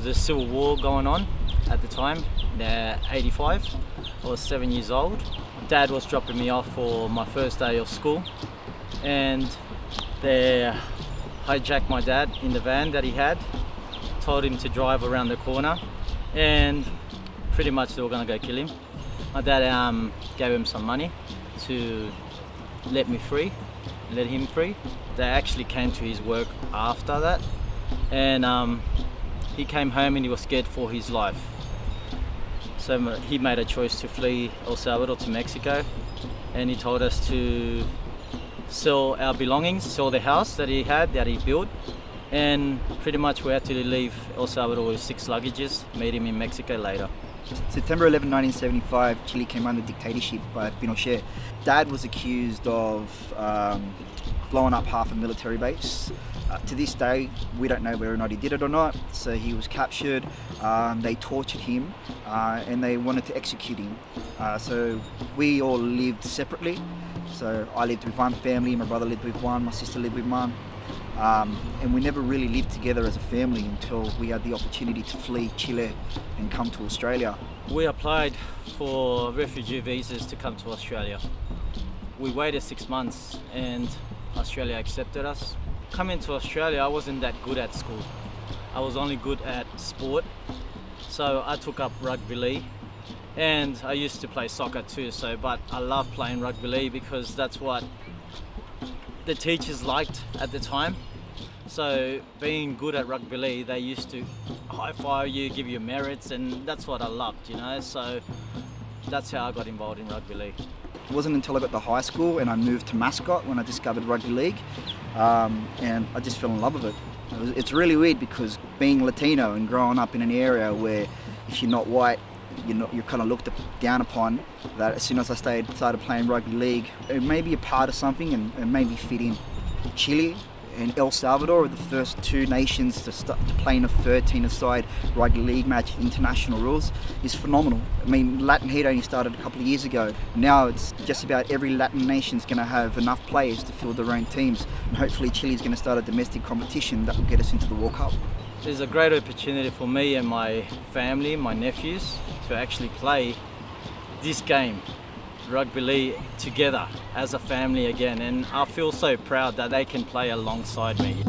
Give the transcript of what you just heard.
a civil war going on at the time, 85. I was 7 years old. Dad was dropping me off for my first day of school, and they hijacked my dad in the van that he had, told him to drive around the corner, and pretty much they were gonna go kill him. My dad gave him some money to let him free. They actually came to his work after that, and he came home and he was scared for his life. So he made a choice to flee El Salvador to Mexico, and he told us to sell our belongings, sell the house that he had, that he built, and pretty much we had to leave El Salvador with 6 luggages, meet him in Mexico later. September 11, 1975, Chile came under dictatorship by Pinochet. Dad was accused of blowing up half a military base. To this day, we don't know whether or not he did it or not. So he was captured, they tortured him, and they wanted to execute him. So we all lived separately. So I lived with one family, my brother lived with one, my sister lived with one. And we never really lived together as a family until we had the opportunity to flee Chile and come to Australia. We applied for refugee visas to come to Australia. We waited 6 months and Australia accepted us. Coming to Australia, I wasn't that good at school. I was only good at sport. So I took up rugby league, and I used to play soccer too. But I love playing rugby league because that's what the teachers liked at the time. So being good at rugby league, they used to high-five you, give you merits, and that's what I loved, you know. So that's how I got involved in rugby league. It wasn't until I got to high school and I moved to Mascot when I discovered rugby league, and I just fell in love with it. It's really weird because being Latino and growing up in an area where if you're not white, you're kind of looked down upon, that as soon as I started playing rugby league, it made me a part of something and made me fit in. Chile and El Salvador are the first 2 nations to play in a 13-a-side rugby league match, international rules, is phenomenal. I mean, Latin Heat only started a couple of years ago. Now it's just about every Latin nation's going to have enough players to fill their own teams, and hopefully Chile's going to start a domestic competition that will get us into the World Cup. There's a great opportunity for me and my family, my nephews, to actually play this game, rugby league, together as a family again, and I feel so proud that they can play alongside me.